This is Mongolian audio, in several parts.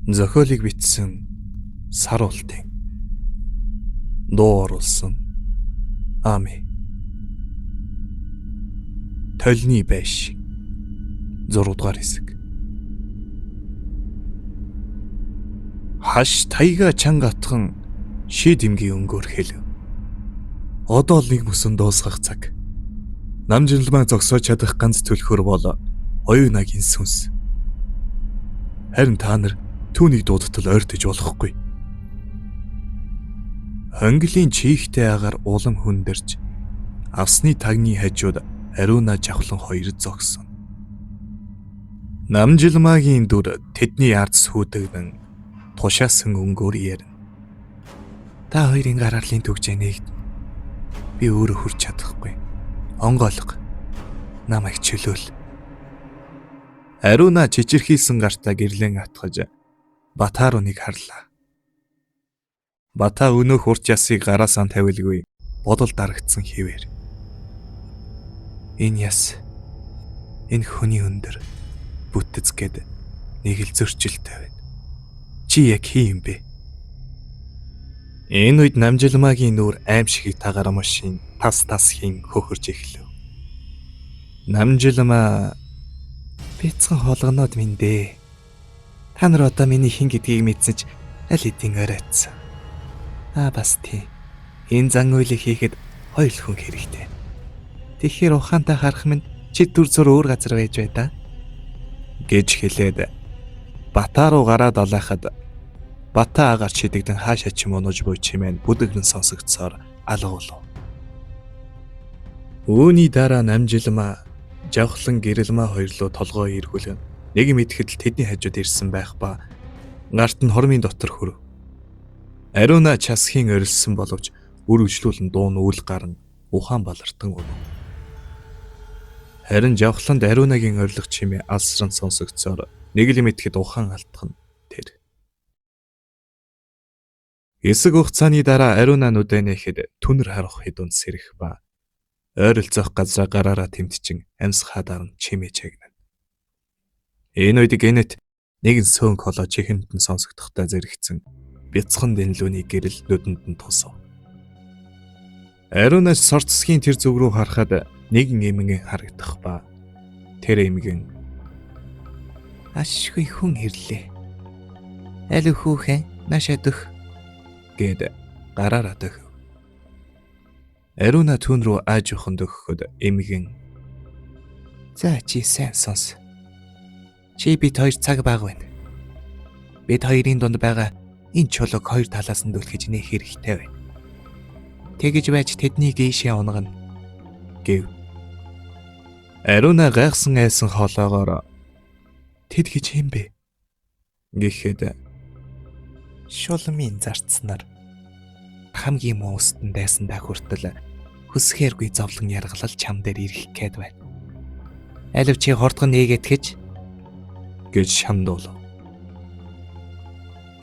Зохиолыг бичсэн Саруултын дуу оруулсан Ами. Толны байш 6 дугаар хэсэг. Хаш тайга чангатхан шид имгийн өнгөөр хэлв. Одоо л нэг мөсөн дуусгах цаг. Намжилмаа зогсоож чадах ганц төлхөр бол оюунагийн сүнс. Харин та нар түүнийг дуудтал ойртож болохгүй. Хонглын чихтэй агаар улам хүндэрч авсны тагны хажууд ариуна жавхлан хоёр зогсон. Намжилмаагийн дүр тэдний ард сүйдэгдэн тушаасан өнгөөр ярина. Та хоёрын гараалын төгжээ нэгд. Би өөрөө хүрч чадахгүй. Онгойлго. Намайг чөлөөл. Ариуна чичирхийлсэн гартаа гэрлэн атгаж Батааруныг харлаа. Бата өнөөх урт ясыг гараасаа тавилгүй бодол дарагдсан хിവэр. Энэ яс энэ хүний өндөр бүтэц гэд нэг л зөрчилтэй байна. Чи яг хий юм бэ? Энэ үед намжилмаагийн нүур аимшигт тагаар машин тас хийн хөхөрж эхлэв. Намжилмаа бяцхан холгоноод минь дээ. Та нар одоо миний хэн гэдгийг мэдсэн ч аль хэдийн оройтсан. Бас тийм. Энэ зан үйлийг хийхэд хоёр хүн хэрэгтэй. Тэгэхээр ухаантай харах минь чи дүр зур өөр газар байж бай да. Гэж хэлээд Бата руу гараад олайхад Бата агаар чидэгдэн хаашаа ч мунууж буй чимээн бүдэгрэн сонсогдсоор алгуулв. Үүний дараа намжилмаа жавхлан гэрэлмаа хоёрлоо толгоо иргүүлэн нэг мэдхэд л тэдний хажууд ирсэн байх ба гарт нь хормын дотор хүрв. Ариуна часхийн орилсон боловч үргэлжлүүлэн дуу нь үл гарan ухаан балартан өнөв. Харин жавхланд ариунагийн орилго чимээ алсран сонсогдсоор нэг л мэдхэд ухаан алдах нь тэр. Хэсэг хугацааны дараа ариуна нүдэнэхэд түнэр харах хэдүн сэрэх ба ойролцоох газраа гараараа тэмтчин амьсгаа даран чимээ чагнана. Энэ үед гэнэт нэгэн сөөнг холоо чихэнд нь сонсогдохтой зэрэгцэн бяцхан дэнлүүний гэрэл нүдэнд нь тусав. Ариунаас сорцсгийн тэр зүг рүү харахад нэгэн эмгэн харагдах ба тэр эмгэн ашгүй хүн ирлээ. Аль хүүхэн нашаа дөх гэд гараараа дөх. Ариуна түүн рүү ааж ухан дөхөхөд эмгэн за чи сайн сонс. Чи бид хоёр цаг баг байна. Бид хоёрын дунд байгаа энэ чулууг хоёр талаас нь дүлхэж нээх хэрэгтэй байна. Тэгэж байж тэднийг ийшээ унгана гэв. Ариуна гайхсан айсан хоолоогоор тэд гэж юм бэ? Гэхэд шулмын зарцснаар хамгийн муустан дайсандаа хүртэл хүсхээргүй зовлон яргалал чам дээр ирэх гээд байна. Алив чи хордгон нээгээд гэж шамдуулав.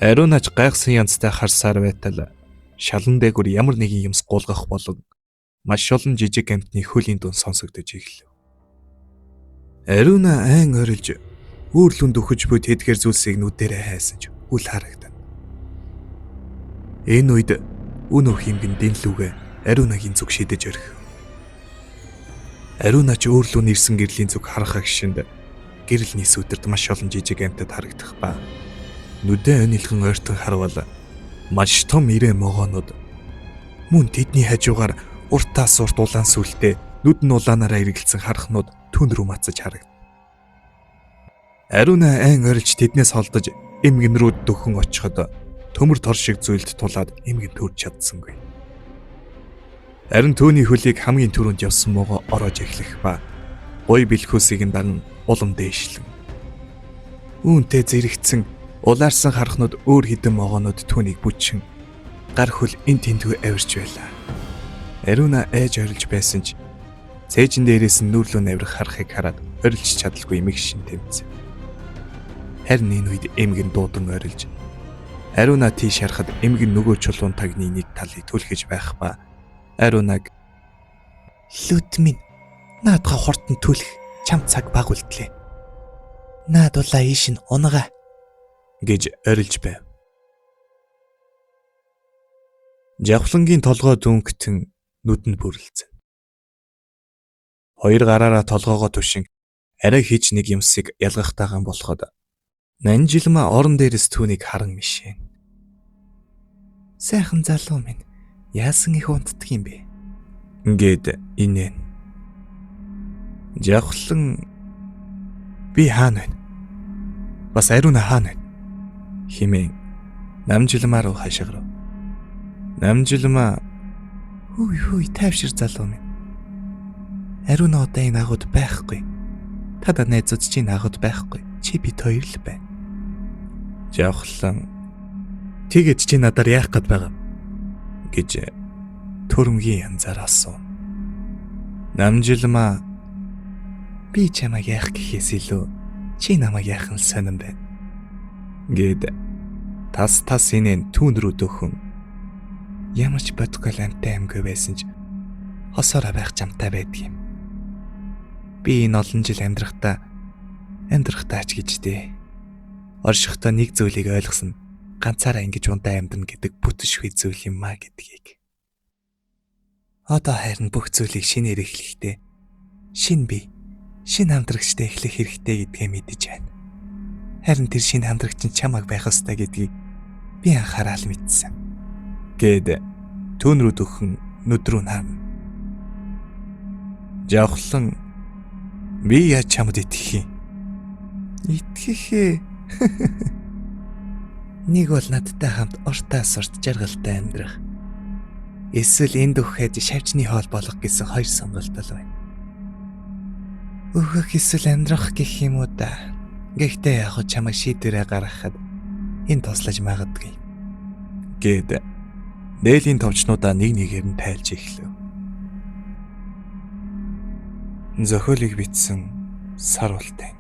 Ариунаач гайхсан янзтай харсаар байтал шалан дээгүр ямар нэгэн юмс гулгах болон маш олон жижиг амтны хөлийн дун сонсогдож эхлэв. Ариуна айн орилж үүрлүнд өгөж буй тэдгээр зүйлсийг нүдэрээ хайсан ч үл харагдана. Энэ үед өнөөх юмгэн дэнлүүгээ ариунагийн зүг шидэж орхив. Ариунаач өөрлөө нэрсэн гэрлийн зүг харах агшинд гэрэлний сүдэрт маш олон жижиг амтад харагдах ба нүдэн онилгон ойртон харвал маш том ирээ могоонууд мөн тэдний хажуугаар уртаас урт улаан сүлтэй нүд нь улаанаараа эргэлцэн харахнууд түн рүү мацаж харагд. Ариуна айн орилж тэднээс холдож эмгэн рүү дөхөн очиход төмөр тор шиг зүйлд тулаад эмгэн төрж чадсангүй. Харин түүний хөлийг хамгийн түрүүнд явсан могоо ороож эхлэх ба гой бэлхүүсийг нь даган улам дээшлэн. Үүнтэй зэрэгцэн улаарсан харахнууд өөр хідэн могоонууд түүнийг бүчин гар хөл эн тэнтгүй авирч байлаа. Ариуна ээж орилж байсан ч цээжин дээрээс нь нүрлөө наврах харахыг хараад орилж чадалгүй эмэг шин тэмцэв. Харин энэ үед эмгэн дуудан орилж Ариуна тийш харахад эмгэн нөгөө чулуун тагны нэг талыг түлхэж байх ба Ариунаг лүдмин наадга хортон түлх чам цаг баг үлдлээ. Наадулаа ийш нь унгаа гэж орилж байв. Жавхлангийн толгой дүнхтэн нүдэнд бүрлэлцэн. Хоёр гараараа толгоогоо түшин арай хийж нэг юмсыг ялгахтайгаан болоход Нанжилма орон дээрээс түүнийг харан мишээ. Сайхан залуу минь яасан их унтдаг юм бэ? Гээд инээн. Жавхлан би хаана вэ? Бас ариуна хаана вэ? Химэн Намжилма руу хашгирав. Намжилма хүй тайвшир залуу минь. Ариуна одоо энэ агууд байхгүй. Та найзууд чинь агууд байхгүй. Чи бид хоёр л байна. Жавхлан тэгээд чи надаар яах гээд байгаа гэж төрөмгийн янзаар асуув. Намжилма би чамайг яах гэхээс илүү чи намайг яах нь сонирн байна. Гээд тас инээн түүн рүү дөхөн ямар ч бодгол амтай амгүй байсан ч хосоороо байх замтай байдгийм. Би энэ олон жил амьдрахтаа ч гэжтэй. Оршихдоо нэг зүйлийг ойлгосон ганцаараа ингэж ундаа амьдрна гэдэг бүтшгүй зүйл юм а гэдгийг. Одоо харин бүх зүйлийг шинээр эхлэхдээ шин бие, шин хамтрагчтай эхлэх хэрэгтэй гэдгээ мэдэж байна. Харин тэр шин хамтрагч нь чамайг байх ёстой гэдгийг би анхаарал мэдсэн. Гээд түүн рүү дөхөн нүд рүү наав. Жавхлан би яаж чамд итгэх юм? Итгэхээ. Нэг бол надтай хамт уртаа сурч жаргалтай амьдрах. Эсвэл энд өгөхөд шавжны хоол болох гэсэн хоёр сонголт л байна. Өгөх эсвэл амьдрах гэх юм уу да. Гэхдээ яг чамайг шийдвэрээ гаргахад энэ туслаж магадгүй. Гээд дээлийн товчнуудаа нэг нэгээр нь тайлж эхлэв. Зохиолыг бичсэн Сар Ултай.